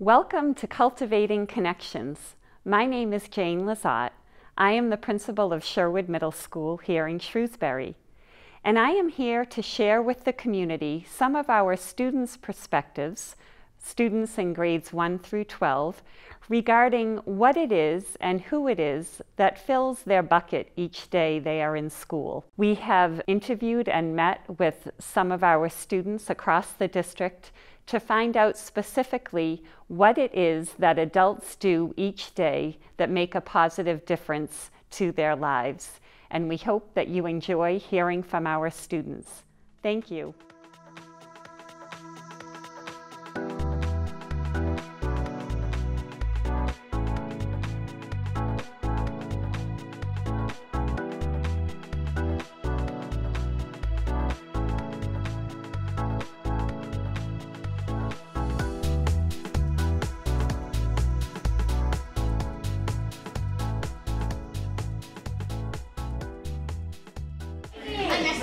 Welcome to Cultivating Connections. My name is Jane Lizotte. I am the principal of Sherwood Middle School here in Shrewsbury. And I am here to share with the community some of our students' perspectives, students in grades 1 through 12, regarding what it is and who it is that fills their bucket each day they are in school. We have interviewed and met with some of our students across the district to find out specifically what it is that adults do each day that make a positive difference to their lives. And we hope that you enjoy hearing from our students. Thank you.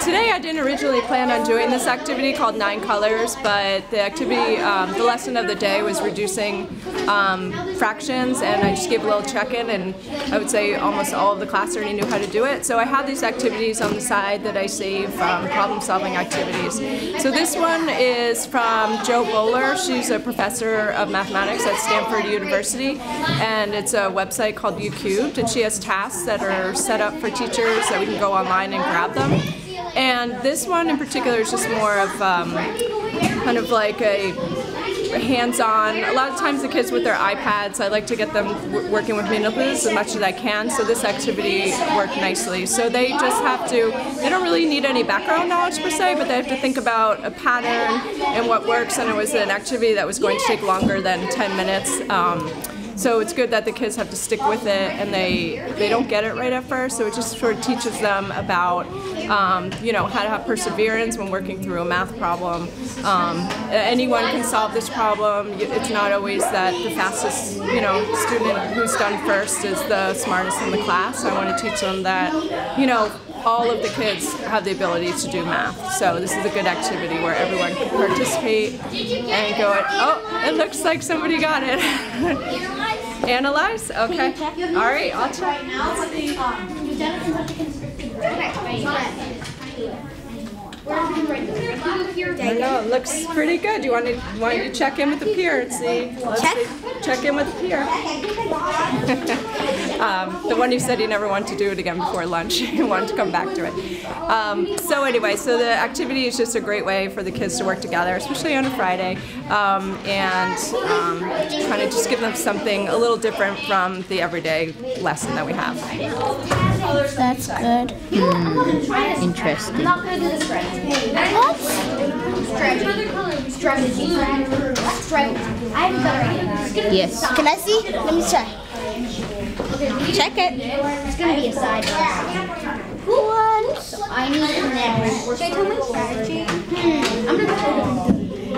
Today I didn't originally plan on doing this activity called 9 Colors, but the activity, the lesson of the day was reducing fractions, and I just gave a little check-in, and I would say almost all of the class already knew how to do it. So I have these activities on the side that I save problem-solving activities. So this one is from Jo Bowler. She's a professor of mathematics at Stanford University, and it's a website called UCubed, and she has tasks that are set up for teachers that we can go online and grab them. And this one in particular is just more of kind of like a hands-on. A lot of times the kids with their iPads, I like to get them working with manipulatives as much as I can, so this activity worked nicely. So they just have to, they don't really need any background knowledge per se, but they have to think about a pattern and what works, and it was an activity that was going to take longer than 10 minutes. So it's good that the kids have to stick with it, and they don't get it right at first, so it just sort of teaches them about you know, how to have perseverance when working through a math problem. Anyone can solve this problem. It's not always that the fastest, you know, student who's done first is the smartest in the class. I want to teach them that, you know, all of the kids have the ability to do math. So this is a good activity where everyone can participate and go, oh, it looks like somebody got it. Analyze? Okay. All right, I'll check. I know, it looks pretty good. You want to check in with the peer and see? Check in with the peer. The one who said he never wanted to do it again before lunch. He wanted to come back to it. So anyway, so the activity is just a great way for the kids to work together, especially on a Friday, and kind of just give them something a little different from the everyday lesson that we have. That's good. Interesting. What? Yes. Can I see? Let me try. Check it. It's going to be a side One. So I need to know. Should I tell my strategy? I'm going to I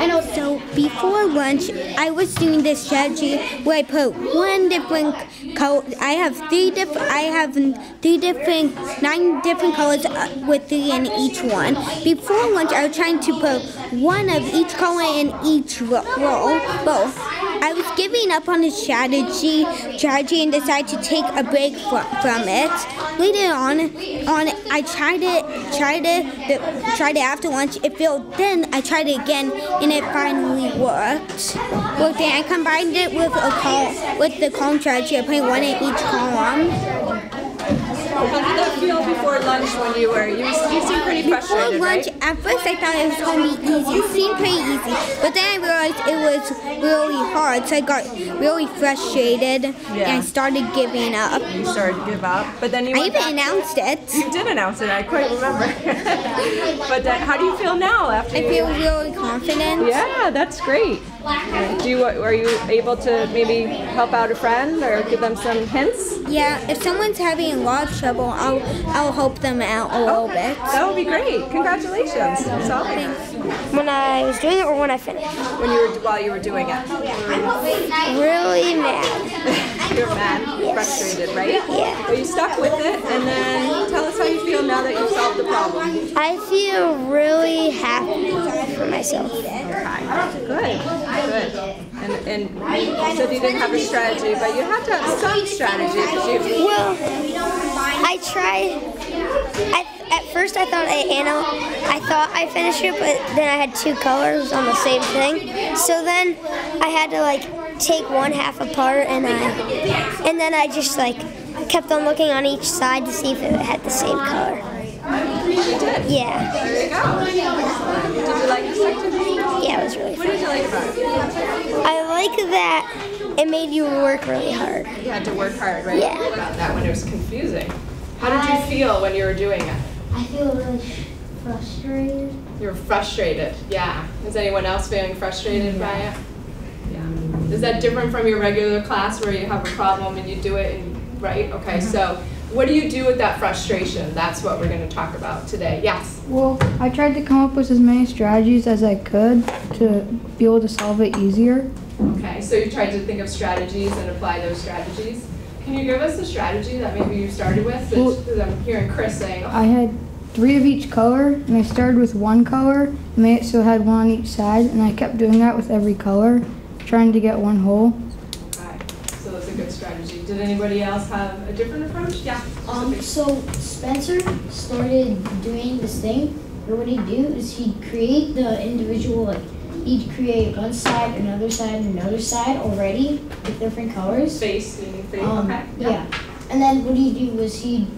know. So before lunch, I was doing this strategy where I put one different color. I have 9 different colors with 3 in each one. Before lunch, I was trying to put one of each color in each row. I was giving up on the strategy and decided to take a break from it. Later on, I tried it after lunch. It failed. Then I tried it again, and it finally worked. And I combined it with the column strategy. I put one in each column. How did that feel before lunch when you seemed pretty frustrated, Before lunch, right? at first I thought it was going to be easy. It seemed pretty easy. But then I realized it was really hard. So I got really frustrated, and I started giving up. You started to give up, but then you I even announced it. You did announce it, I quite remember. But then, how do you feel now after I feel really confident. Yeah, that's great. Are you able to maybe help out a friend or give them some hints? Yeah, if someone's having a lot of trouble, I'll help them out a little bit. That would be great. Congratulations. Solving. When I was doing it or when I finished? While you were doing it. Really mad. You're mad, frustrated, right? Yeah. Well, you stuck with it, and then tell us how you feel now that you've solved the problem. I feel really happy for myself. Okay. Good. And you said you didn't have a strategy, but you have to have some strategy. Well, I tried. At first, I thought I finished it, but then I had two colors on the same thing. So then I had to like take one half apart, and then I just like kept on looking on each side to see if it had the same color. You did? Yeah. There you go. Did you like this activity? Yeah, it was really fun. What did you like about it? I like that it made you work really hard. You had to work hard, right? Yeah. About that when it was confusing. How did you feel when you were doing it? I feel really frustrated. You were frustrated, yeah. Is anyone else feeling frustrated by it? Yeah. Is that different from your regular class where you have a problem and you do it and right? Okay, so what do you do with that frustration? That's what we're going to talk about today. Yes? Well, I tried to come up with as many strategies as I could to be able to solve it easier. Okay, so you tried to think of strategies and apply those strategies. Can you give us a strategy that maybe you started with? Because I'm hearing Chris saying, I had 3 of each color, and I started with one color, made it so I had one on each side, and I kept doing that with every color, trying to get one hole. okay, so that's a good strategy. Did anybody else have a different approach? Yeah. So Spencer started doing this thing, where what he'd do is he'd create the individual, like, he'd create one side, another side already with different colors. Face, meaning face, okay. Yeah. And then what he'd do was he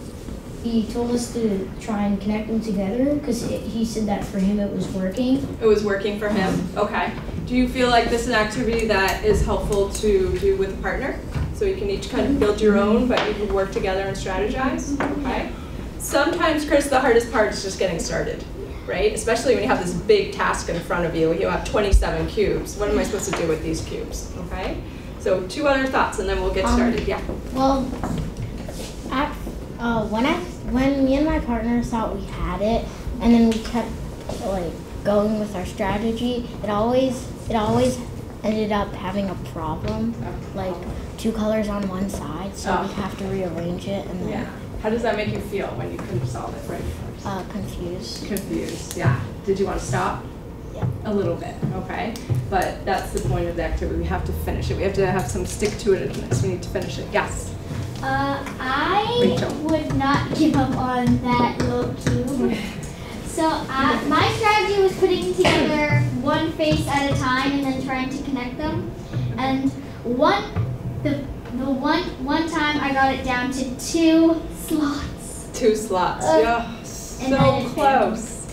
told us to try and connect them together, because he said that for him it was working. It was working for him, okay. Do you feel like this is an activity that is helpful to do with a partner? So you can each kind of build your own, but you can work together and strategize, okay? Sometimes, Chris, the hardest part is just getting started, right? Especially when you have this big task in front of you. You have 27 cubes. What am I supposed to do with these cubes, okay? So 2 other thoughts, and then we'll get started, yeah. Well, when me and my partner thought we had it, and then we kept like going with our strategy, it always ended up having a problem, like 2 colors on one side, so we'd have to rearrange it. And then, yeah. How does that make you feel when you couldn't solve it right first? Confused. Confused, yeah. Did you want to stop? Yeah. A little bit, okay. But that's the point of the activity. We have to finish it. We have to have some stick to it. We need to finish it. Yes? I Rachel. would not give up on that little cube. So my strategy was putting together one face at a time and then trying to connect them. And one time I got it down to 2 slots. 2 slots. Yeah, so close.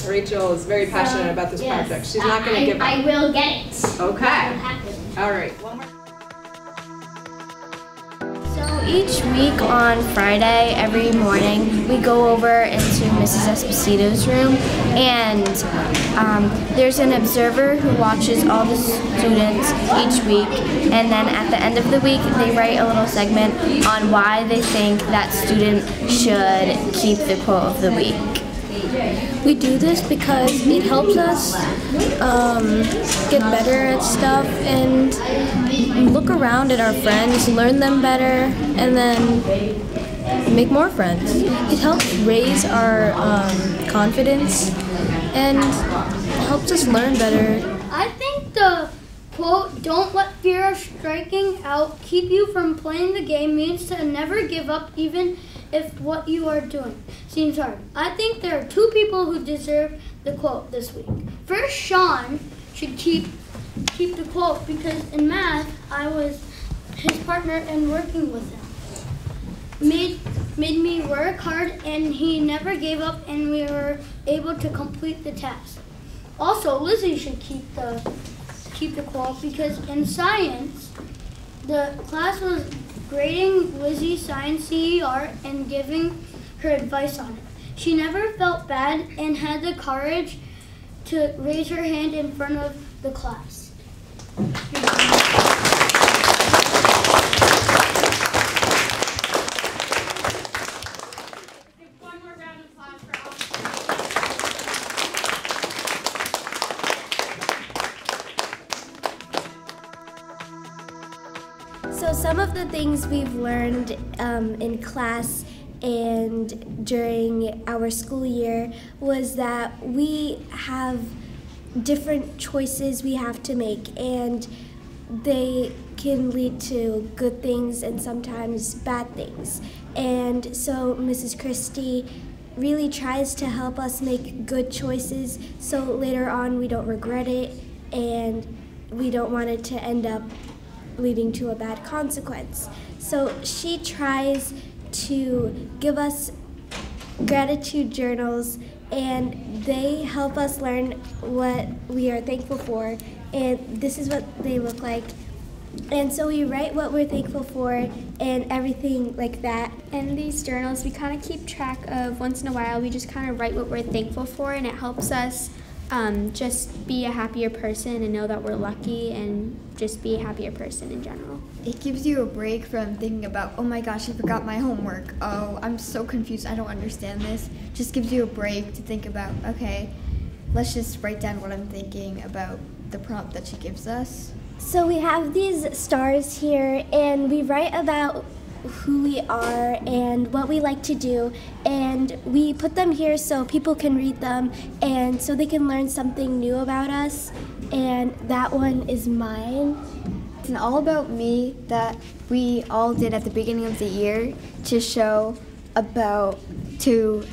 Rachel is very passionate about this project. She's not going to give up. I will get it. Okay. That will happen. All right. One more. So each week on Friday, every morning, we go over into Mrs. Esposito's room, and there's an observer who watches all the students each week, and then at the end of the week, they write a little segment on why they think that student should keep the quote of the week. We do this because it helps us get better at stuff and look around at our friends, learn them better, and then make more friends. It helps raise our confidence and helps us learn better. I think the quote, "Don't let fear of striking out keep you from playing the game," means to never give up even if what you are doing seems hard. I think there are 2 people who deserve the quote this week. First, Sean should keep the quote because in math, I was his partner and working with him. Made me work hard, and he never gave up, and we were able to complete the task. Also, Lizzie should keep the quote because in science, the class was grading Lizzie's science CER and giving her advice on it. She never felt bad and had the courage to raise her hand in front of the class. One more round of applause for all. So some of the things we've learned in class and during our school year was that we have different choices we have to make, and they can lead to good things and sometimes bad things. And so Mrs. Christie really tries to help us make good choices so later on we don't regret it and we don't want it to end up leading to a bad consequence. So she tries to give us gratitude journals, and they help us learn what we are thankful for, and this is what they look like. And so we write what we're thankful for and everything like that. In these journals, we kind of keep track of, once in a while, we just kind of write what we're thankful for, and it helps us just be a happier person and know that we're lucky and just be a happier person in general. It gives you a break from thinking about, oh my gosh, I forgot my homework. Oh, I'm so confused, I don't understand this. Just gives you a break to think about, okay, let's just write down what I'm thinking about the prompt that she gives us. So we have these stars here, and we write about who we are and what we like to do, and we put them here so people can read them and so they can learn something new about us. And that one is mine. It's an all about me that we all did at the beginning of the year to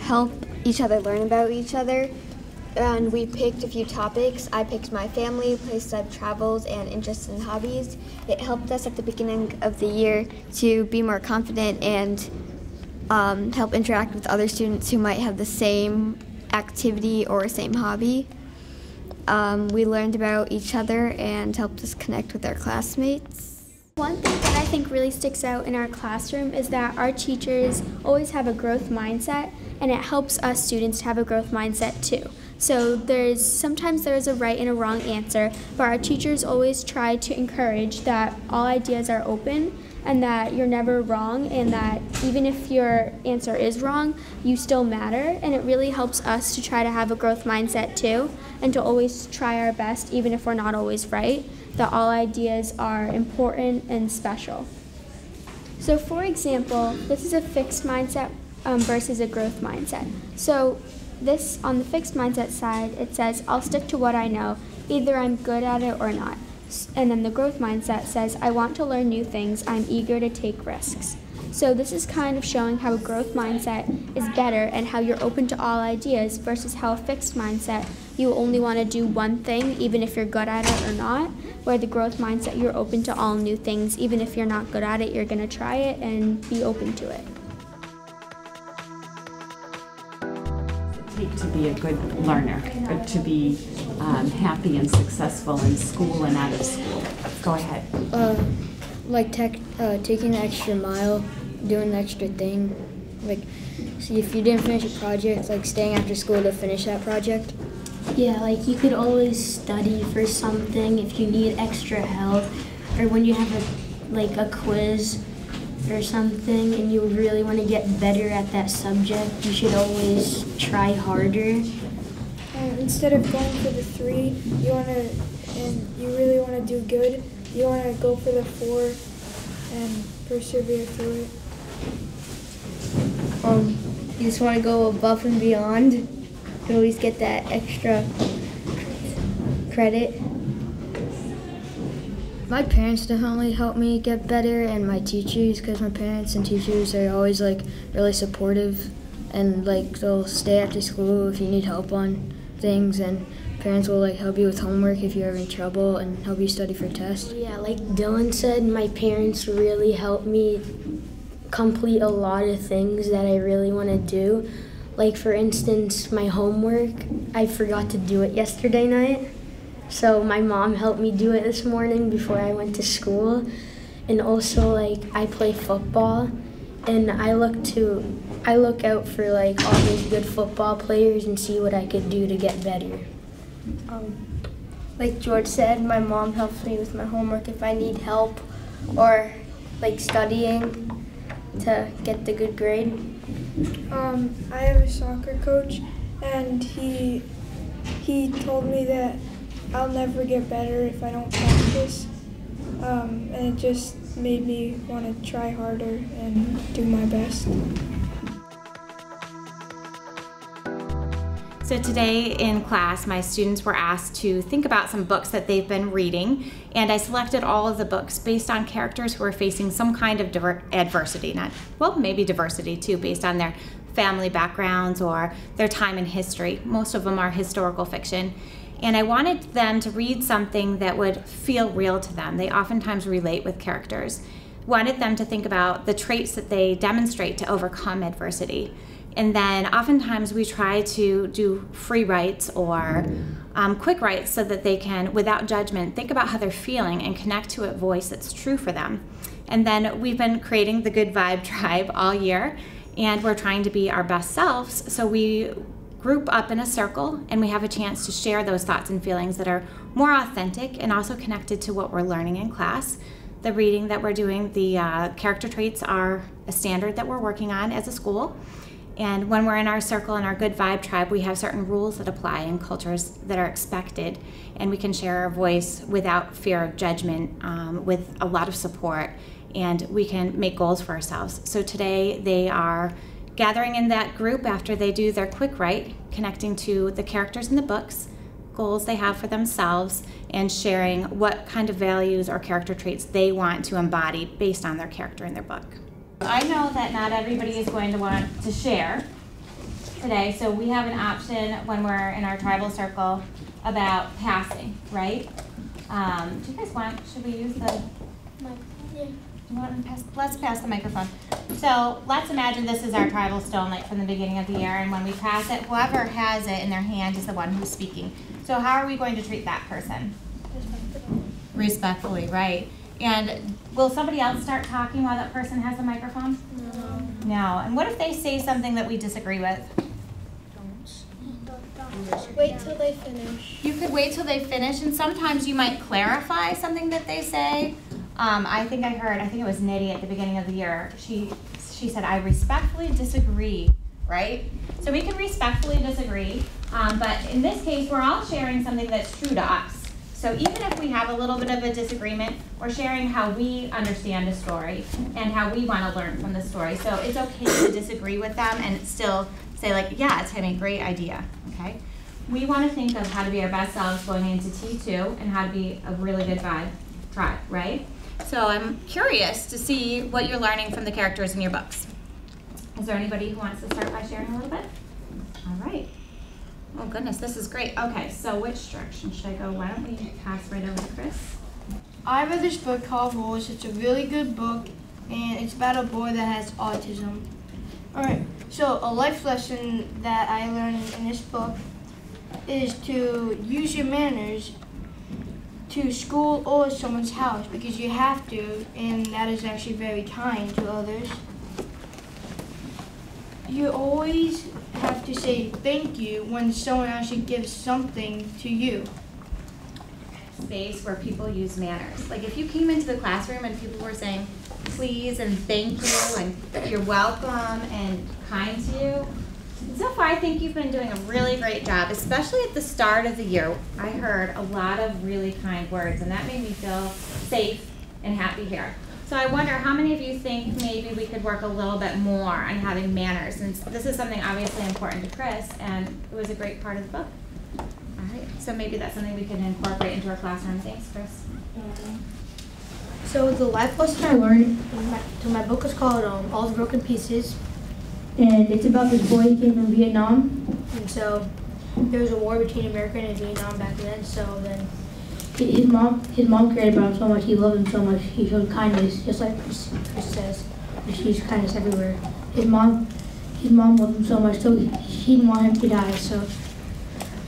help each other learn about each other. And we picked a few topics. I picked my family, places I've traveled, and interests and hobbies. It helped us at the beginning of the year to be more confident and help interact with other students who might have the same activity or same hobby. We learned about each other and helped us connect with our classmates. One thing that I think really sticks out in our classroom is that our teachers always have a growth mindset, and it helps us students to have a growth mindset too. So sometimes there's a right and a wrong answer, but our teachers always try to encourage that all ideas are open and that you're never wrong, and that even if your answer is wrong, you still matter. And it really helps us to try to have a growth mindset too, and to always try our best even if we're not always right, that all ideas are important and special. So for example, this is a fixed mindset versus a growth mindset. So this, on the fixed mindset side, it says, I'll stick to what I know, either I'm good at it or not. And then the growth mindset says, I want to learn new things, I'm eager to take risks. So this is kind of showing how a growth mindset is better and how you're open to all ideas versus how a fixed mindset, you only want to do one thing even if you're good at it or not, where the growth mindset, you're open to all new things. Even if you're not good at it, you're going to try it and be open to it. To be a good learner, but to be happy and successful in school and out of school. Go ahead. Taking the extra mile, doing the extra thing. See, if you didn't finish a project, staying after school to finish that project. Yeah, you could always study for something if you need extra help, or when you have a quiz or something and you really want to get better at that subject, you should always try harder. Instead of going for the 3, you really want to do good, you want to go for the 4 and persevere through it. You just want to go above and beyond. You always get that extra credit. My parents definitely helped me get better, and my teachers, because my parents and teachers are always really supportive, and they'll stay after school if you need help on things, and parents will help you with homework if you're in trouble and help you study for tests. Yeah, like Dylan said, my parents really helped me complete a lot of things that I really want to do. For instance, my homework, I forgot to do it yesterday night. So my mom helped me do it this morning before I went to school. And also I play football, and I look out for all these good football players and see what I could do to get better. Like George said, my mom helps me with my homework if I need help, or studying to get the good grade. I have a soccer coach, and he told me that I'll never get better if I don't practice, and it just made me want to try harder and do my best. So today in class, my students were asked to think about some books that they've been reading, and I selected all of the books based on characters who are facing some kind of adversity, maybe diversity too, based on their family backgrounds or their time in history. Most of them are historical fiction. And I wanted them to read something that would feel real to them. They oftentimes relate with characters. Wanted them to think about the traits that they demonstrate to overcome adversity. And then oftentimes we try to do free writes or quick writes so that they can, without judgment, think about how they're feeling and connect to a voice that's true for them. And then we've been creating the Good Vibe Tribe all year, and we're trying to be our best selves. So we group up in a circle and we have a chance to share those thoughts and feelings that are more authentic and also connected to what we're learning in class. The reading that we're doing, the character traits are a standard that we're working on as a school. And when we're in our circle in our Good Vibe Tribe, we have certain rules that apply and cultures that are expected, and we can share our voice without fear of judgment, with a lot of support, and we can make goals for ourselves. So today they are gathering in that group after they do their quick write, connecting to the characters in the books, goals they have for themselves, and sharing what kind of values or character traits they want to embody based on their character in their book. I know that not everybody is going to want to share today, so we have an option when we're in our tribal circle about passing, right? Do you guys want, should we use the microphone? Let's pass the microphone. So let's imagine this is our tribal stone like from the beginning of the year, and when we pass it, whoever has it in their hand is the one who's speaking. So how are we going to treat that person? Respectfully, right. And will somebody else start talking while that person has the microphone? No. No. And what if they say something that we disagree with? Wait till they finish. You could wait till they finish, and sometimes you might clarify something that they say. I think it was Nitty at the beginning of the year. She said, I respectfully disagree, right? So we can respectfully disagree, but in this case, we're all sharing something that's true to us. So even if we have a little bit of a disagreement, we're sharing how we understand a story and how we want to learn from the story. So it's okay to disagree with them and still say like, yeah, it's a great idea, okay? We want to think of how to be our best selves going into T2 and how to be a really good vibe tribe, right? So I'm curious to see what you're learning from the characters in your books. Is there anybody who wants to start by sharing a little bit? All right. Oh goodness, this is great. Okay, so which direction should I go? Why don't we pass right over to Chris? I read this book called Rules. It's a really good book, and it's about a boy that has autism. Alright, so a life lesson that I learned in this book is to use your manners to school or someone's house, because you have to, and that is actually very kind to others. You always have to say thank you when someone actually gives something to you. Space where people use manners. Like if you came into the classroom and people were saying please and thank you and you're welcome and kind to you. So far I think you've been doing a really great job, especially at the start of the year. I heard a lot of really kind words, and that made me feel safe and happy here. So I wonder how many of you think maybe we could work a little bit more on having manners, since this is something obviously important to Chris, and it was a great part of the book. All right, so maybe that's something we can incorporate into our classroom. Thanks, Chris. So the life lesson I learned in my book is called All the Broken Pieces, and it's about this boy who came from Vietnam, and so there was a war between America and Vietnam back then, so then his mom cared about him so much, he loved him so much, he showed kindness, just like Chris says, she's kindness everywhere. His mom loved him so much, so she didn't want him to die, so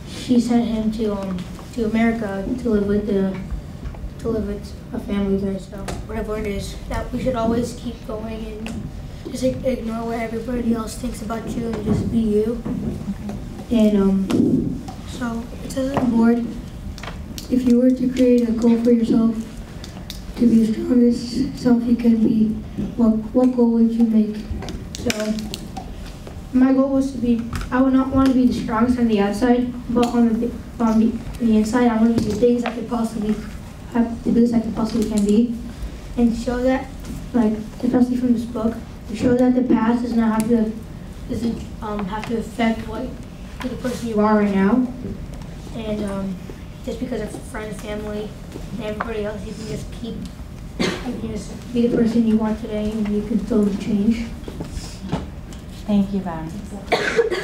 she sent him to America to live with a family there. So what I've learned is that we should always keep going and just ignore what everybody else thinks about you and just be you. And so it says on the board, if you were to create a goal for yourself to be the strongest self you can be, what goal would you make? So my goal was to be, I would not want to be the strongest on the outside, but on the inside, I want to be the biggest I could possibly have, the biggest I could possibly can be, and show that, like, especially from this book, to show that the past does not have to affect be the person you are right now. And just because of friends, family, and everybody else, you can just be the person you are today, and you can still change. Thank you, Ben.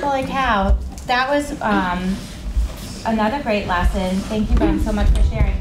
Holy cow, that was another great lesson. Thank you, Ben, so much for sharing.